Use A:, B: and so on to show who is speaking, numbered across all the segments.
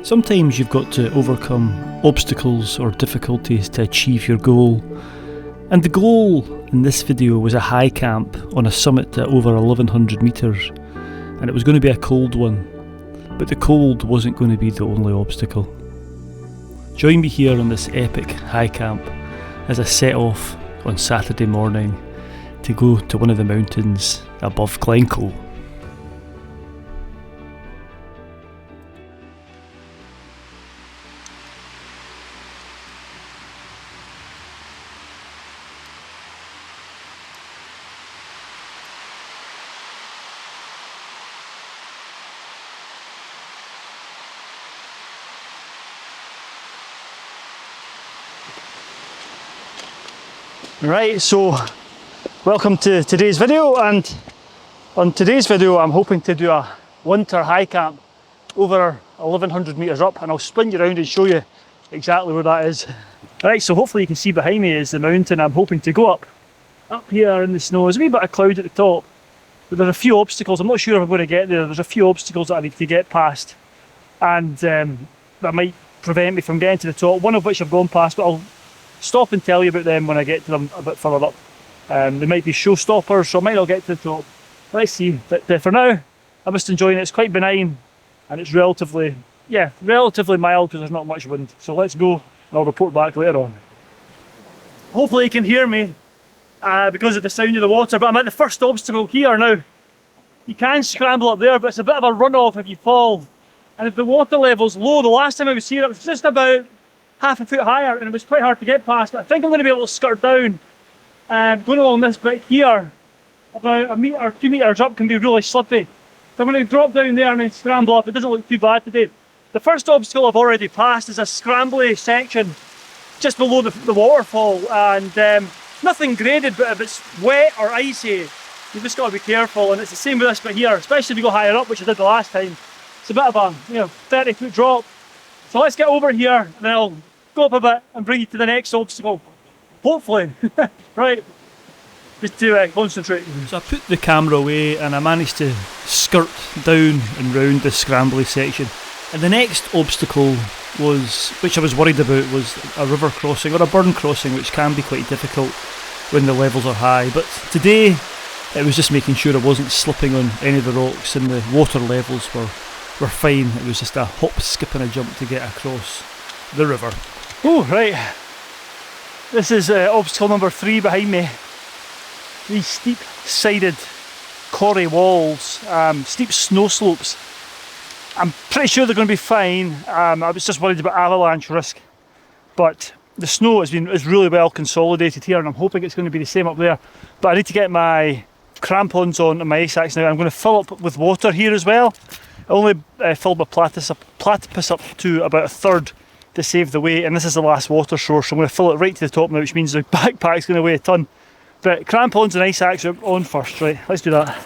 A: Sometimes you've got to overcome obstacles or difficulties to achieve your goal. And the goal in this video was a high camp on a summit at over 1100 metres, and it was going to be a cold one, but the cold wasn't going to be the only obstacle. Join me here on this epic high camp as I set off on Saturday morning to go to one of the mountains above Glen. Right, so welcome to today's video, and on today's video I'm hoping to do a winter high camp over 1100 metres up, and I'll spin you around and show you exactly where that is. Right, so hopefully you can see behind me is the mountain I'm hoping to go up. Up here in the snow, there's a wee bit of cloud at the top, but there's a few obstacles. I'm not sure if I'm going to get there. There's a few obstacles that I need to get past, and that might prevent me from getting to the top, one of which I've gone past, but I'll stop and tell you about them when I get to them a bit further up. They might be showstoppers, so I might not get to the top. Let's see, but for now I'm just enjoying it. It's quite benign and it's relatively mild because there's not much wind. So let's go and I'll report back later on. Hopefully you can hear me because of the sound of the water, but I'm at the first obstacle here now. You can scramble up there, but it's a bit of a runoff if you fall. And if the water level's low, the last time I was here it was just about half a foot higher and it was quite hard to get past, but I think I'm going to be able to skirt down. Going along this bit here, about a metre or 2 metres up can be really slippy. So I'm going to drop down there and then scramble up. It doesn't look too bad today. The first obstacle I've already passed is a scrambly section just below the waterfall, and nothing graded, but if it's wet or icy, you've just got to be careful. And it's the same with this bit here, especially if you go higher up, which I did the last time. It's a bit of a 30-foot drop. So let's get over here and then I'll go up a bit and bring you to the next obstacle. Hopefully. Right, just to concentrate. So I put the camera away and I managed to skirt down and round the scrambly section. And the next obstacle was, which I was worried about, was a river crossing or a burn crossing, which can be quite difficult when the levels are high. But today it was just making sure I wasn't slipping on any of the rocks and the water levels were fine. It was just a hop, skip and a jump to get across the river. Oh, right. This is obstacle number 3 behind me. These steep sided quarry walls, steep snow slopes. I'm pretty sure they're going to be fine. I was just worried about avalanche risk, but the snow is really well consolidated here, and I'm hoping it's going to be the same up there. But I need to get my crampons on and my ice axe now. I'm going to fill up with water here as well. I only filled my platypus up to about 1/3 to save the weight, and this is the last water source, so I'm going to fill it right to the top now, which means the backpack's going to weigh a ton. But crampons and ice axe are on first, right? Let's do that.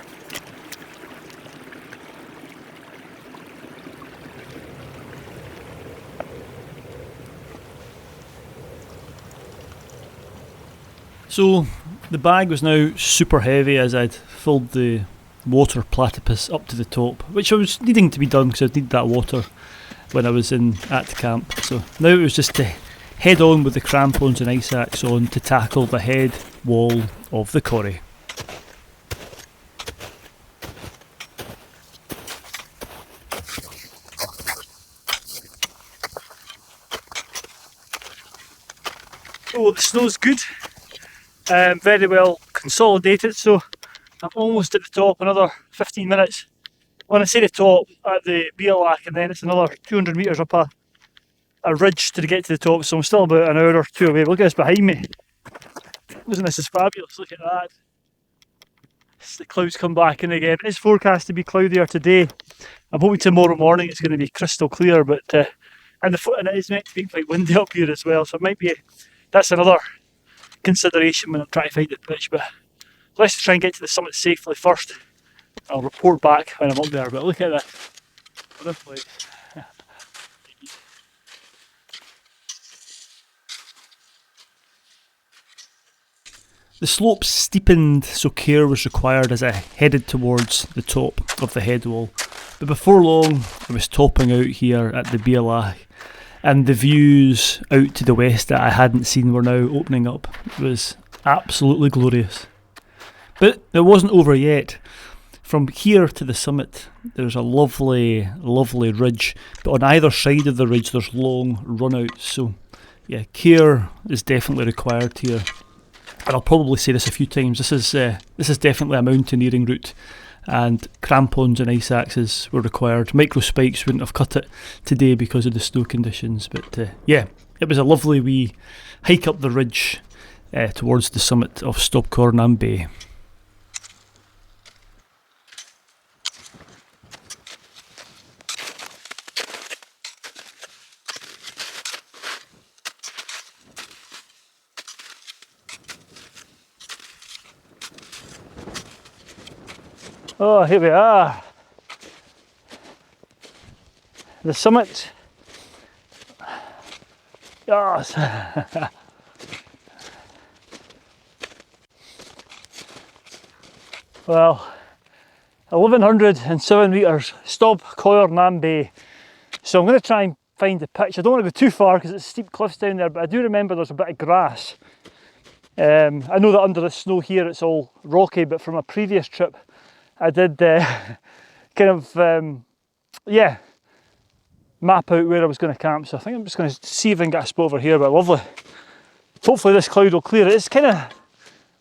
A: So the bag was now super heavy as I'd filled the water platypus up to the top, which I was needing to be done because I needed that water when I was at camp. So now it was just to head on with the crampons and ice axe on to tackle the head wall of the quarry. Oh, the snow's good, very well consolidated, so I'm almost at the top, another 15 minutes. When I say the top, at the Beerlac, and then it's another 200 metres up a ridge to get to the top, so I'm still about an hour or 2 away. Look at this behind me. Isn't this fabulous? Look at that. The clouds come back in again. It's forecast to be cloudier today. I'm hoping tomorrow morning it's going to be crystal clear, but and it is meant to be quite windy up here as well, so it might be, that's another consideration when I'm trying to find the pitch. But let's try and get to the summit safely first. I'll report back when I'm up there, but look at that. What a place. The slope steepened, so care was required as I headed towards the top of the head wall. But before long, I was topping out here at the Bealach, and the views out to the west that I hadn't seen were now opening up. It was absolutely glorious. But it wasn't over yet. From here to the summit, there's a lovely, lovely ridge, but on either side of the ridge there's long runouts, so yeah, care is definitely required here. And I'll probably say this a few times, this is definitely a mountaineering route, and crampons and ice axes were required. Micro spikes wouldn't have cut it today because of the snow conditions, but yeah, it was a lovely wee hike up the ridge towards the summit of Stobcornan Bay. Oh, here we are. The summit. Yes. Well, 1107 metres, Stobcornan Bay. So I'm going to try and find the pitch. I don't want to go too far because it's steep cliffs down there, but I do remember there's a bit of grass. I know that under the snow here it's all rocky, but from a previous trip I did kind of, map out where I was going to camp. So I think I'm just going to see if I can get a spot over here, but lovely. Hopefully this cloud will clear it. It's kind of,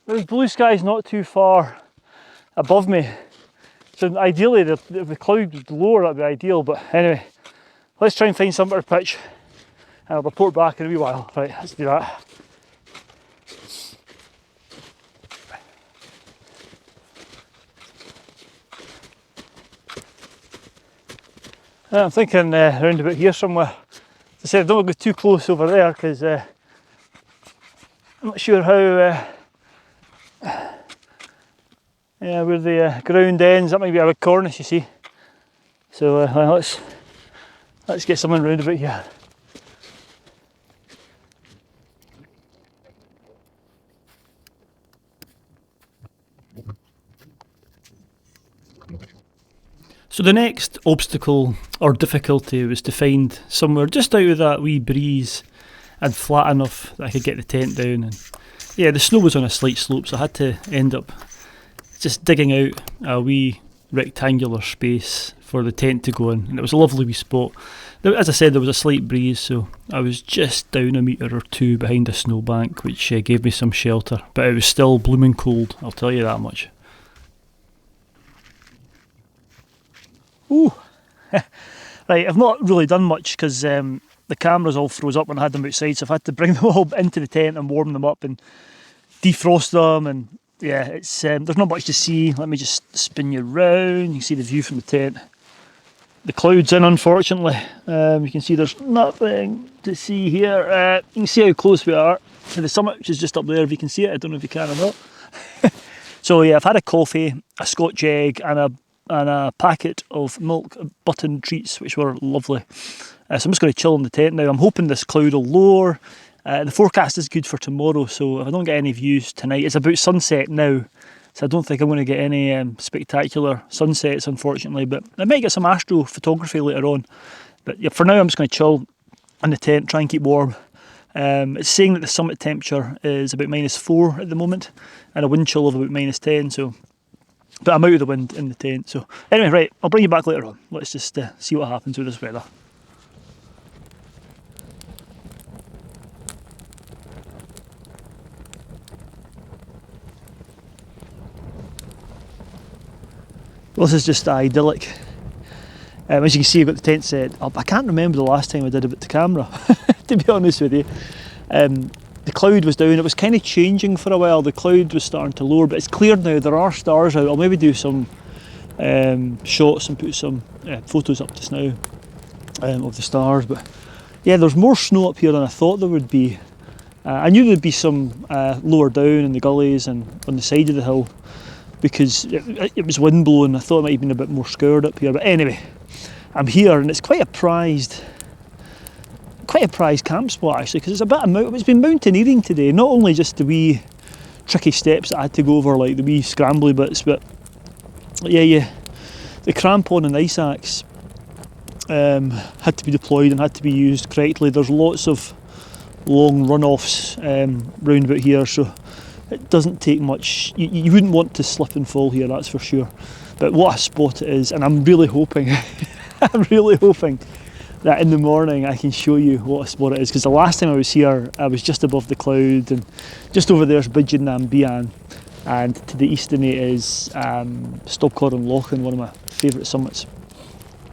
A: there's blue skies not too far above me. So ideally, if the cloud was lower, that'd be ideal. But anyway, let's try and find some better pitch, and I'll report back in a wee while. Right, let's do that. I'm thinking around about here somewhere. As I said, I don't want to go too close over there because I'm not sure how where the ground ends. That might be a big cornice, you see. So well, let's get someone round about here. So the next obstacle or difficulty was to find somewhere just out of that wee breeze and flat enough that I could get the tent down. And yeah, the snow was on a slight slope, so I had to end up just digging out a wee rectangular space for the tent to go in, and it was a lovely wee spot. As I said, there was a slight breeze, so I was just down a metre or two behind a snowbank, which gave me some shelter, but it was still blooming cold, I'll tell you that much. Ooh, right, I've not really done much because the cameras all froze up when I had them outside, so I've had to bring them all into the tent and warm them up and defrost them, and yeah, it's there's not much to see. Let me just spin you round. You can see the view from the tent. The cloud's in, unfortunately. You can see there's nothing to see here. You can see how close we are to the summit, which is just up there if you can see it. I don't know if you can or not. So yeah, I've had a coffee, a Scotch egg and a packet of milk button treats, which were lovely. So I'm just going to chill in the tent now. I'm hoping this cloud will lower. The forecast is good for tomorrow, so if I don't get any views tonight, it's about sunset now, so I don't think I'm going to get any spectacular sunsets, unfortunately, but I might get some astrophotography later on. But yeah, for now I'm just going to chill in the tent, try and keep warm. It's saying that the summit temperature is about -4 at the moment, and a wind chill of about -10, so, but I'm out of the wind in the tent. So anyway, right, I'll bring you back later on. Let's just see what happens with this weather. Well, this is just idyllic. As you can see, I've got the tent set up. I can't remember the last time I did it with the camera, to be honest with you. The cloud was down. It was kind of changing for a while. The cloud was starting to lower, but it's cleared now. There are stars out. I'll maybe do some shots and put some photos up just now of the stars. But yeah, there's more snow up here than I thought there would be. I knew there'd be some lower down in the gullies and on the side of the hill, because it was wind blowing. I thought it might have been a bit more scoured up here, but anyway, I'm here and it's quite a prized camp spot actually, because it's a bit of it's been mountaineering today. Not only just the wee tricky steps that I had to go over, like the wee scrambly bits, but yeah, the crampon and ice axe had to be deployed and had to be used correctly. There's lots of long runoffs round about here, so it doesn't take much. You wouldn't want to slip and fall here, that's for sure. But what a spot it is, and I'm really hoping I'm really hoping that in the morning I can show you what a spot it is, because the last time I was here I was just above the cloud, and just over there's Bidgin Nambian, and to the east of me is Stobcoran Lochan, one of my favourite summits.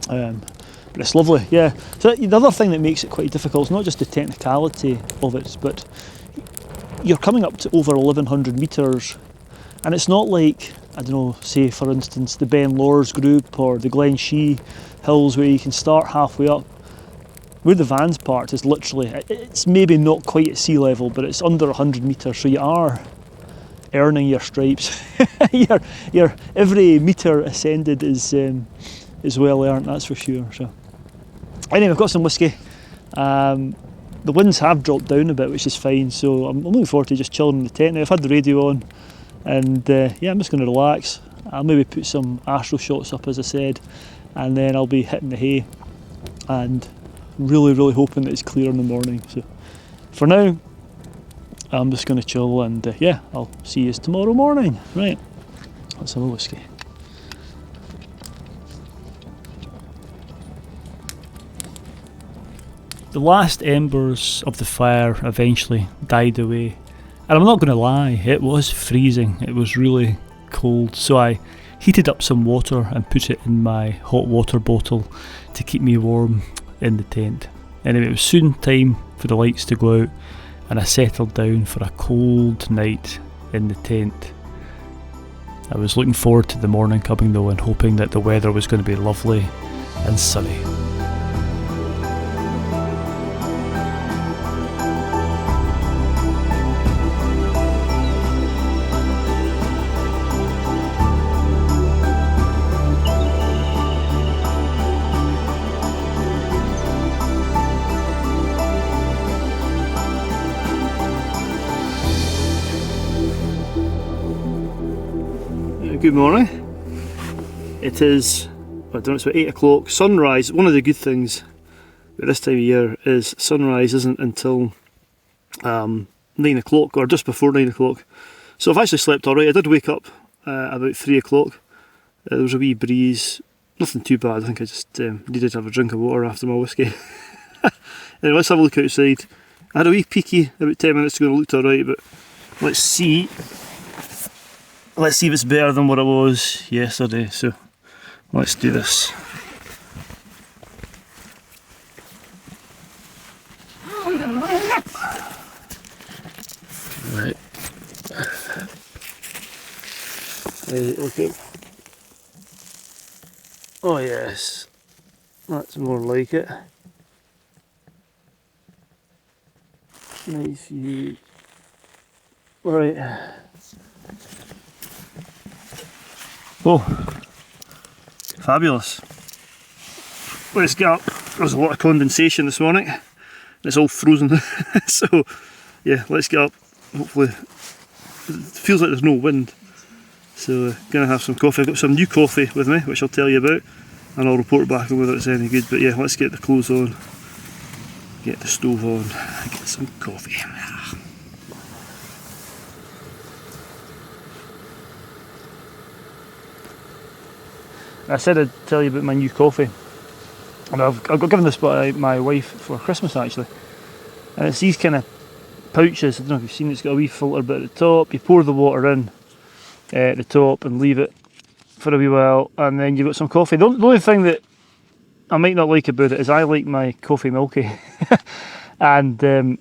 A: But it's lovely, yeah. So the other thing that makes it quite difficult is not just the technicality of it, but you're coming up to over 1100 metres, and it's not like, I don't know, say for instance the Ben Lors group or the Glen hills where you can start halfway up. Where the van's parked is literally, it's maybe not quite at sea level, but it's under 100 metres, so you are earning your stripes. your every metre ascended is well earned, that's for sure. So anyway, I've got some whiskey. The winds have dropped down a bit, which is fine, so I'm looking forward to just chilling in the tent now. I've had the radio on, and yeah, I'm just going to relax. I'll maybe put some astro shots up, as I said, and then I'll be hitting the hay, and really hoping that it's clear in the morning. So for now, I'm just going to chill, and yeah, I'll see you tomorrow morning. Right, let's have a whiskey. The last embers of the fire eventually died away, and I'm not going to lie, it was freezing. It was really cold, so I heated up some water and put it in my hot water bottle to keep me warm in the tent. Anyway, it was soon time for the lights to go out, and I settled down for a cold night in the tent. I was looking forward to the morning coming though, and hoping that the weather was going to be lovely and sunny. Good morning. It is, I don't know, it's about 8 o'clock. Sunrise, one of the good things at this time of year is sunrise isn't until 9 o'clock, or just before 9 o'clock. So I've actually slept alright. I did wake up about 3 o'clock. There was a wee breeze, nothing too bad. I think I just needed to have a drink of water after my whiskey. Anyway, let's have a look outside. I had a wee peeky about 10 minutes ago and it looked alright, but let's see. Let's see if it's better than what it was yesterday, so let's do this. Right. Okay. Oh yes, that's more like it. Nice view. Right. Oh, fabulous. Let's get up. There's a lot of condensation this morning. It's all frozen. So, yeah, let's get up. Hopefully, it feels like there's no wind. So, gonna have some coffee. I've got some new coffee with me, which I'll tell you about, and I'll report back on whether it's any good. But yeah, let's get the clothes on, get the stove on, and get some coffee. I said I'd tell you about my new coffee, and I've got given this by my wife for Christmas actually, and it's these kind of pouches. I don't know if you've seen it. It's got a wee filter bit at the top. You pour the water in at the top and leave it for a wee while, and then you've got some coffee. The only thing that I might not like about it is I like my coffee milky, and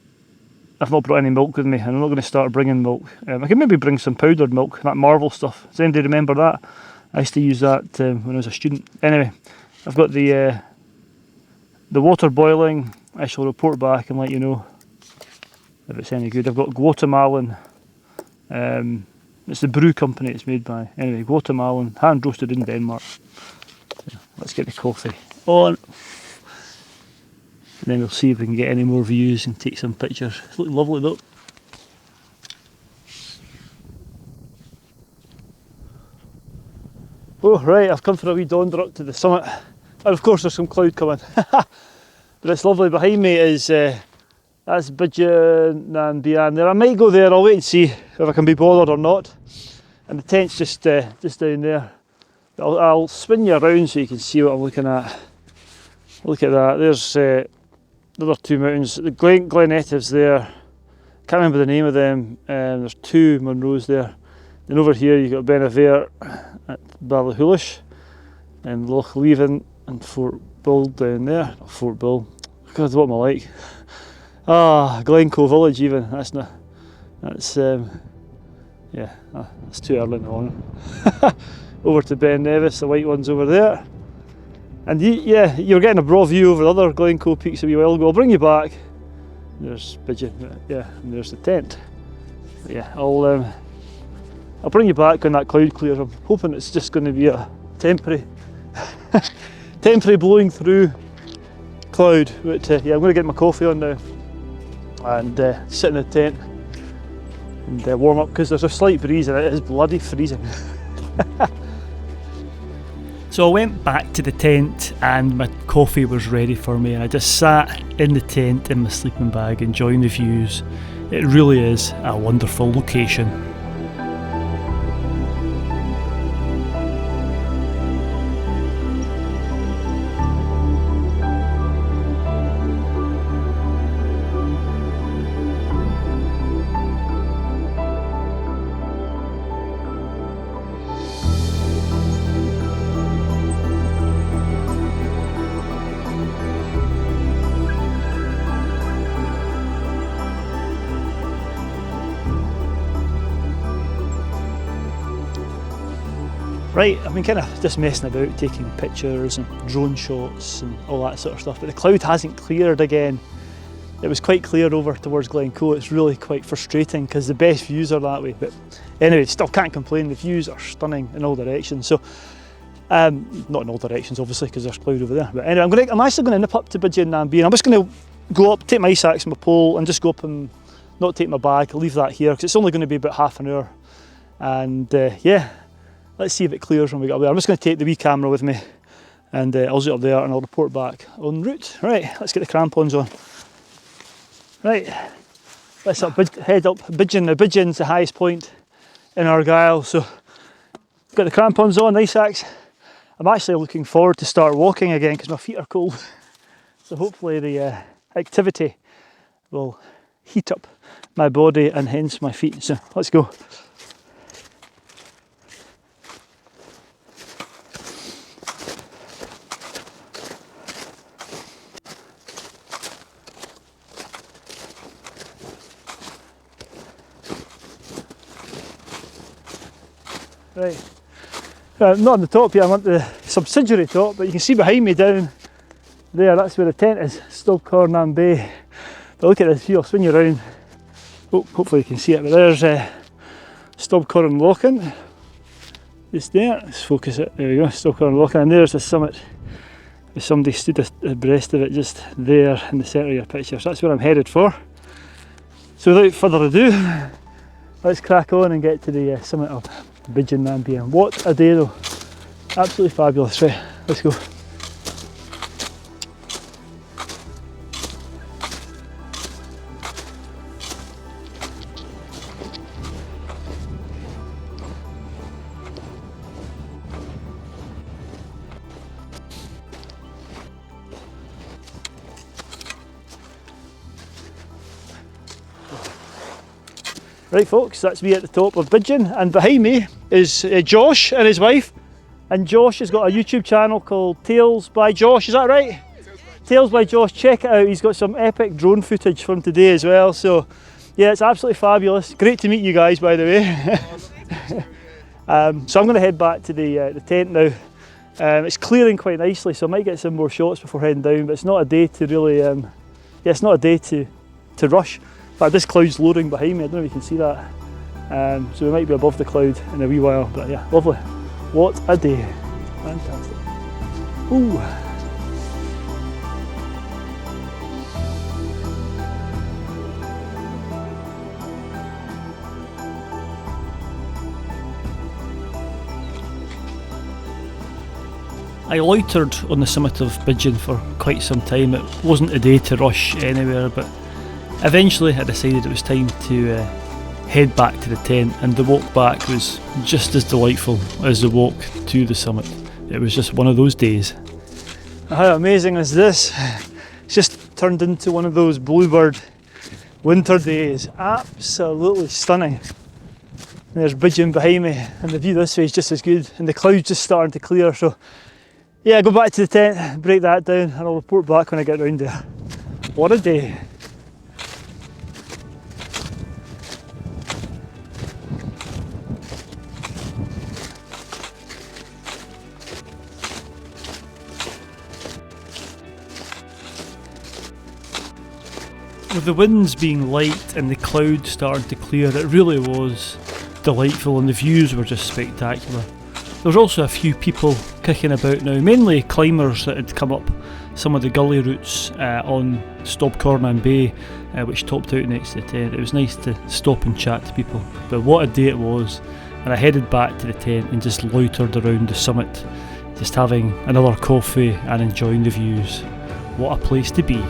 A: I've not brought any milk with me, and I'm not going to start bringing milk. I can maybe bring some powdered milk, that Marvel stuff. Does anybody remember that? I used to use that when I was a student. Anyway, I've got the water boiling. I shall report back and let you know if it's any good. I've got Guatemalan. It's the brew company it's made by. Anyway, Guatemalan, hand roasted in Denmark. So let's get the coffee on. And then we'll see if we can get any more views and take some pictures. It's looking lovely though. Oh right, I've come for a wee donder up to the summit, and of course there's some cloud coming. But it's lovely. Behind me is that's Bidgin and Bian there. I might go there. I'll wait and see if I can be bothered or not. And the tent's just down there. I'll spin you around so you can see what I'm looking at. Look at that. There's the other two mountains. The Glenetive's there. Can't remember the name of them. There's two Munros there. Then over here you've got Benaver at Ballyhoolish and Loch Leven and Fort Bull down there. Not Fort Bull. God, what am I like? Ah, Glencoe Village even. That's yeah, that's too early in the morning. Over to Ben Nevis, the white one's over there. And yeah, you're getting a broad view over the other Glencoe peaks a wee while ago. I'll bring you back. There's Bidgin, yeah, and there's the tent. But yeah, I'll bring you back when that cloud clears. I'm hoping it's just going to be a temporary, temporary blowing through cloud. But yeah, I'm going to get my coffee on now and sit in the tent and warm up because there's a slight breeze and it is bloody freezing. So I went back to the tent and my coffee was ready for me, and I just sat in the tent in my sleeping bag enjoying the views. It really is a wonderful location. Right, I've been kind of just messing about, taking pictures and drone shots and all that sort of stuff, but the cloud hasn't cleared again. It was quite clear over towards Glencoe. It's really quite frustrating because the best views are that way, but anyway, still can't complain. The views are stunning in all directions. So, not in all directions obviously because there's cloud over there, but anyway, I'm actually going to nip up to Bidgin Namby and I'm just going to go up, take my ice axe and my pole and just go up and not take my bag, leave that here because it's only going to be about half an hour. And yeah, let's see if it clears when we get up there. I'm just going to take the wee camera with me and I'll zoom up there and I'll report back en route. Right, let's get the crampons on. Right, let's head up Bidgin. Now Bidgin's the highest point in Argyll, so got the crampons on, ice axe. I'm actually looking forward to start walking again because my feet are cold. So hopefully the activity will heat up my body and hence my feet. So let's go. Right, I'm not on the top yet, I'm on the subsidiary top, but you can see behind me down there, that's where the tent is, Stobcornan Bay. But look at this view, I'll spin you around. Oh, hopefully you can see it, but there's Stobcornan Lochen, just there. Let's focus it, there we go, Stobcornan Lochen, and there's the summit. Somebody stood abreast of it just there in the centre of your picture, so that's where I'm headed for. So without further ado, let's crack on and get to the summit of Bidgin Namby. And what a day though, absolutely fabulous. Right, let's go. Right folks, that's me at the top of Bidgin, and behind me is Josh and his wife, and Josh has got a YouTube channel called Tales by Josh, is that right? Tales by Josh, check it out, he's got some epic drone footage from today as well, so yeah, it's absolutely fabulous. Great to meet you guys, by the way. So I'm going to head back to the tent now. It's clearing quite nicely, so I might get some more shots before heading down, but it's not a day to really, yeah, it's not a day to rush. In fact, this cloud's lowering behind me, I don't know if you can see that. So we might be above the cloud in a wee while, but yeah, lovely. What a day. Fantastic. Ooh. I loitered on the summit of Bidgeon for quite some time. It wasn't a day to rush anywhere, but eventually I decided it was time to head back to the tent, and the walk back was just as delightful as the walk to the summit. It was just one of those days. How amazing is this? It's just turned into one of those bluebird winter days. Absolutely stunning. And there's Bidgeon behind me, and the view this way is just as good, and the clouds just starting to clear. So yeah, go back to the tent, break that down, and I'll report back when I get round there. What a day. With the winds being light and the clouds starting to clear, it really was delightful, and the views were just spectacular. There was also a few people kicking about now, mainly climbers that had come up some of the gully routes on Stobcornan Bay, which topped out next to the tent. It was nice to stop and chat to people, but what a day it was. And I headed back to the tent and just loitered around the summit, just having another coffee and enjoying the views. What a place to be.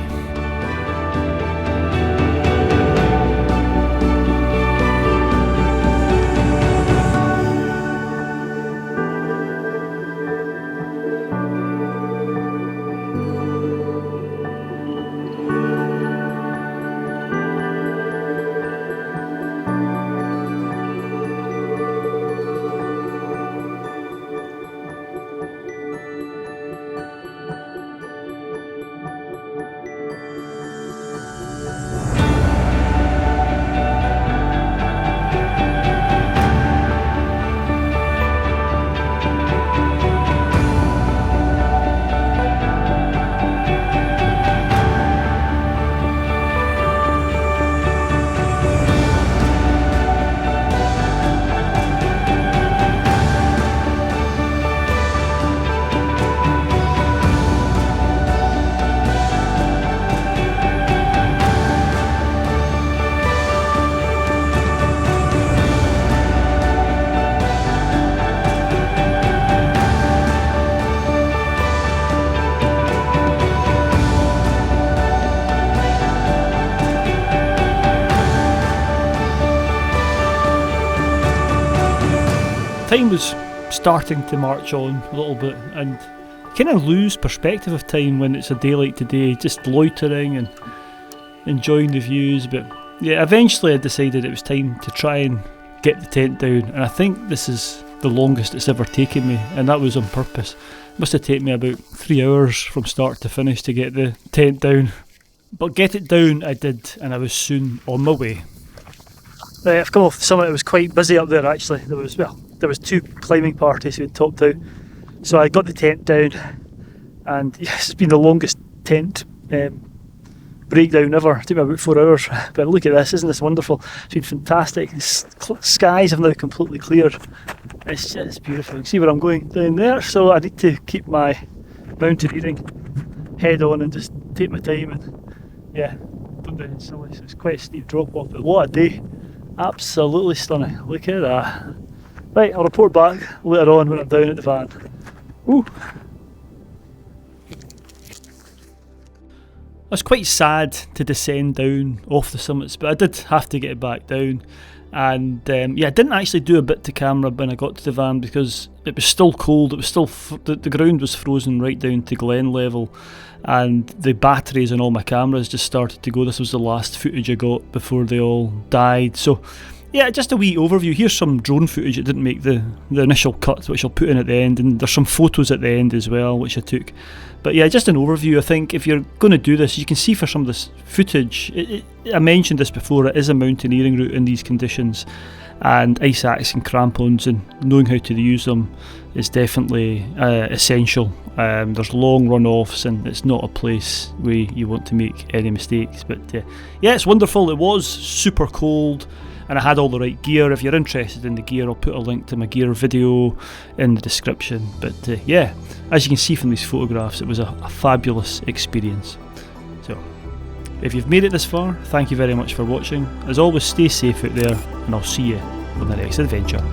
A: Time was starting to march on a little bit, and kind of lose perspective of time when it's a day like today, just loitering and enjoying the views. But yeah, eventually I decided it was time to try and get the tent down, and I think this is the longest it's ever taken me, and that was on purpose. It must have taken me about 3 hours from start to finish to get the tent down, but get it down I did, and I was soon on my way. Right, I've come off the summit. It was quite busy up there actually. There was 2 climbing parties who had topped out, so I got the tent down, and yes, it's been the longest tent breakdown ever. It took me about 4 hours, but look at this, isn't this wonderful? It's been fantastic. The skies have now completely cleared. It's just beautiful. You can see where I'm going down there, so I need to keep my mountaineering head on and just take my time, and yeah, don't do anything silly. So it's quite a steep drop off, but what a day. Absolutely stunning. Look at that. Right, I'll report back later on when I'm down at the van. Ooh. I was quite sad to descend down off the summits, but I did have to get it back down. And yeah, I didn't actually do a bit to camera when I got to the van because it was still cold. It was still the ground was frozen right down to Glen level, and the batteries on all my cameras just started to go. This was the last footage I got before they all died. So yeah, just a wee overview. Here's some drone footage. It didn't make the initial cut, which I'll put in at the end, and there's some photos at the end as well, which I took. But yeah, just an overview. I think if you're going to do this, you can see for some of this footage, I mentioned this before, it is a mountaineering route in these conditions, and ice axe and crampons and knowing how to use them is definitely essential. There's long run-offs, and it's not a place where you want to make any mistakes. But yeah, it's wonderful. It was super cold, and I had all the right gear. If you're interested in the gear, I'll put a link to my gear video in the description. But yeah, as you can see from these photographs, it was a fabulous experience. So if you've made it this far, thank you very much for watching. As always, stay safe out there, and I'll see you on the next adventure.